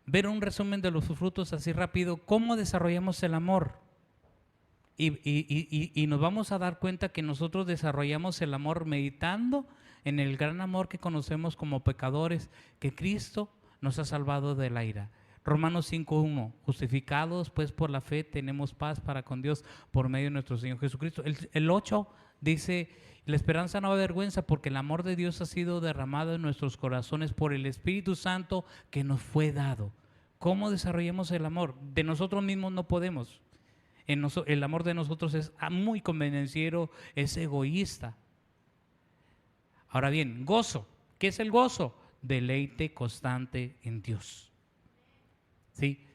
ver un resumen de los frutos así rápido, cómo desarrollamos el amor. Y nos vamos a dar cuenta que nosotros desarrollamos el amor meditando en el gran amor que conocemos como pecadores, que Cristo nos ha salvado de la ira. Romanos 5:1, justificados pues por la fe tenemos paz para con Dios por medio de nuestro Señor Jesucristo. El 8 dice, la esperanza no avergüenza porque el amor de Dios ha sido derramado en nuestros corazones por el Espíritu Santo que nos fue dado. ¿Cómo desarrollamos el amor? De nosotros mismos no podemos. El amor de nosotros es muy convenenciero, es egoísta. Ahora bien, gozo. ¿Qué es el gozo? Deleite constante en Dios. ¿Sí?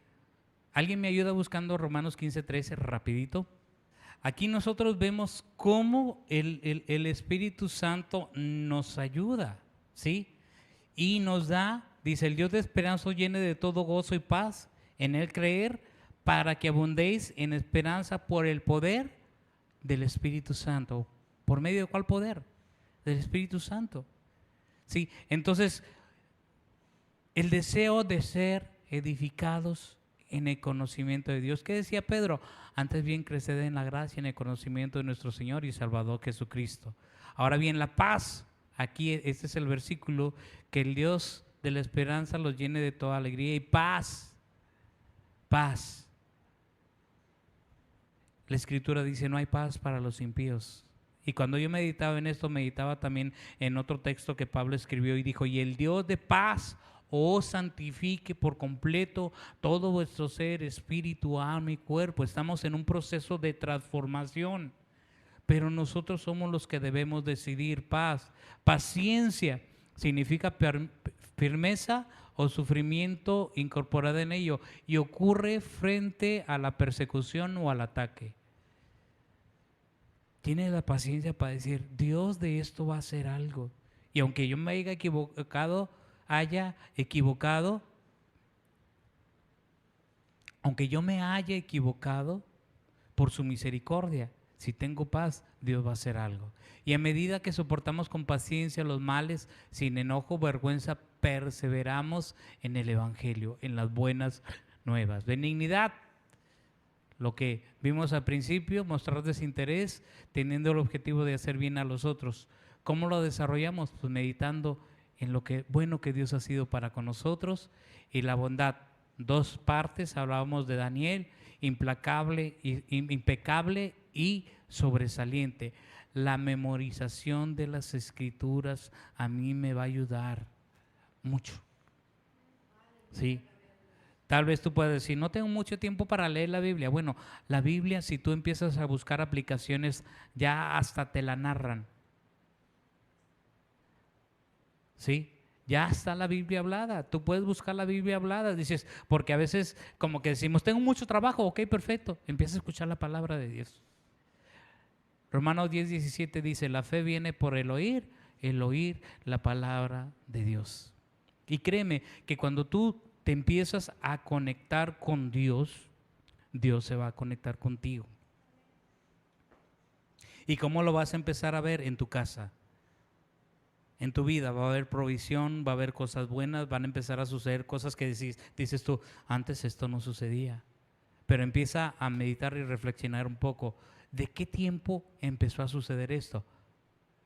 ¿Alguien me ayuda buscando Romanos 15:13 rapidito? Aquí nosotros vemos cómo el Espíritu Santo nos ayuda, ¿sí? Y nos da, dice, el Dios de esperanza os llene de todo gozo y paz en Él creer, para que abundéis en esperanza por el poder del Espíritu Santo. ¿Por medio de cuál poder? Del Espíritu Santo. Sí, entonces, el deseo de ser edificados en el conocimiento de Dios. ¿Qué decía Pedro? Antes bien creced en la gracia y en el conocimiento de nuestro Señor y Salvador Jesucristo. Ahora bien, la paz. Aquí este es el versículo, que el Dios de la esperanza los llene de toda alegría y paz. Paz. La Escritura dice, no hay paz para los impíos. Y cuando yo meditaba en esto, meditaba también en otro texto que Pablo escribió y dijo, y el Dios de paz os santifique por completo todo vuestro ser, espíritu, alma y cuerpo. Estamos en un proceso de transformación, pero nosotros somos los que debemos decidir paz. Paciencia significa firmeza o sufrimiento incorporado en ello y ocurre frente a la persecución o al ataque. Tiene la paciencia para decir, Dios de esto va a hacer algo. Y aunque yo me haya equivocado, aunque yo me haya equivocado, por su misericordia, si tengo paz, Dios va a hacer algo. Y a medida que soportamos con paciencia los males, sin enojo o vergüenza, perseveramos en el Evangelio, en las buenas nuevas. Benignidad. Lo que vimos al principio, mostrar desinterés, teniendo el objetivo de hacer bien a los otros. ¿Cómo lo desarrollamos? Pues meditando en lo bueno que Dios ha sido para con nosotros. Y la bondad, dos partes, hablábamos de Daniel, impecable y sobresaliente. La memorización de las Escrituras a mí me va a ayudar mucho. ¿Sí? Tal vez tú puedes decir, no tengo mucho tiempo para leer la Biblia. Bueno, la Biblia, si tú empiezas a buscar aplicaciones, ya hasta te la narran. ¿Sí? Ya está la Biblia hablada. Tú puedes buscar la Biblia hablada. Dices, porque a veces como que decimos, tengo mucho trabajo. Ok, perfecto. Empieza a escuchar la palabra de Dios. Romanos 10:17 dice, la fe viene por el oír el oír la palabra de Dios. Y créeme que cuando tú te empiezas a conectar con Dios, Dios se va a conectar contigo. ¿Y cómo lo vas a empezar a ver? En tu casa, en tu vida. Va a haber provisión, va a haber cosas buenas, van a empezar a suceder cosas que dices tú, antes esto no sucedía. Pero empieza a meditar y reflexionar un poco. ¿De qué tiempo empezó a suceder esto?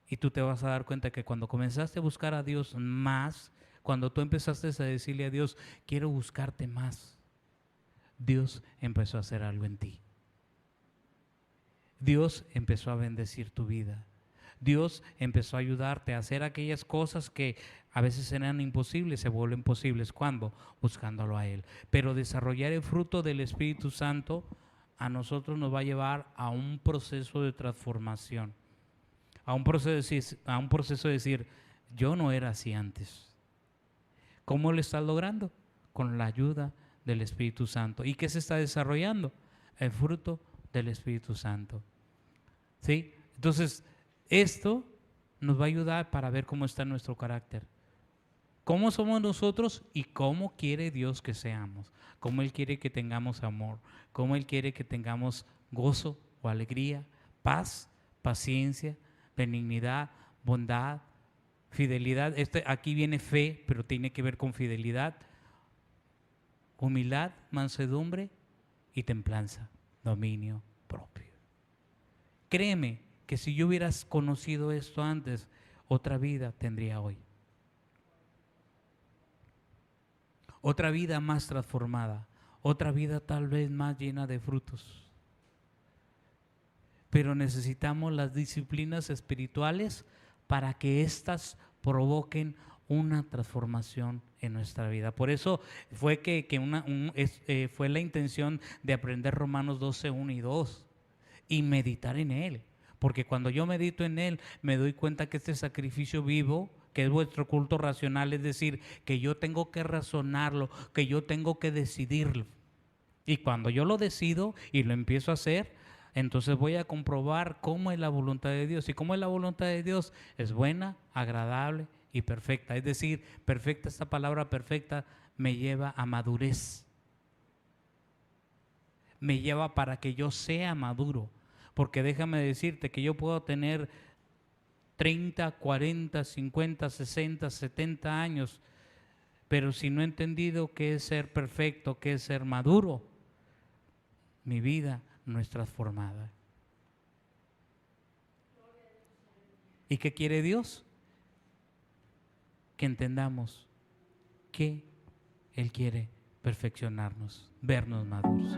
Y tú te vas a dar cuenta que cuando comenzaste a buscar a Dios más, cuando tú empezaste a decirle a Dios, quiero buscarte más, Dios empezó a hacer algo en ti. Dios empezó a bendecir tu vida. Dios empezó a ayudarte a hacer aquellas cosas que a veces eran imposibles, se vuelven posibles. ¿Cuándo? Buscándolo a Él. Pero desarrollar el fruto del Espíritu Santo a nosotros nos va a llevar a un proceso de transformación, a un proceso de decir, yo no era así antes. ¿Cómo lo estás logrando? Con la ayuda del Espíritu Santo. ¿Y qué se está desarrollando? El fruto del Espíritu Santo. ¿Sí? Entonces, esto nos va a ayudar para ver cómo está nuestro carácter. Cómo somos nosotros y cómo quiere Dios que seamos. Cómo Él quiere que tengamos amor. Cómo Él quiere que tengamos gozo o alegría, paz, paciencia, benignidad, bondad, fidelidad. Aquí viene fe, pero tiene que ver con fidelidad, humildad, mansedumbre y templanza, dominio propio. Créeme que si yo hubieras conocido esto antes, otra vida tendría hoy. Otra vida más transformada, otra vida tal vez más llena de frutos. Pero necesitamos las disciplinas espirituales para que éstas provoquen una transformación en nuestra vida. Por eso fue fue la intención de aprender Romanos 12, 1 y 2 y meditar en él. Porque cuando yo medito en él, me doy cuenta que este sacrificio vivo, que es vuestro culto racional, es decir, que yo tengo que razonarlo, que yo tengo que decidirlo. Y cuando yo lo decido y lo empiezo a hacer, entonces voy a comprobar cómo es la voluntad de Dios. Y cómo es la voluntad de Dios, es buena, agradable y perfecta. Es decir, perfecta, esta palabra perfecta me lleva a madurez. Me lleva para que yo sea maduro. Porque déjame decirte que yo puedo tener 30, 40, 50, 60, 70 años, pero si no he entendido qué es ser perfecto, qué es ser maduro, mi vida no es transformada. ¿Y qué quiere Dios? Que entendamos que Él quiere perfeccionarnos, vernos maduros.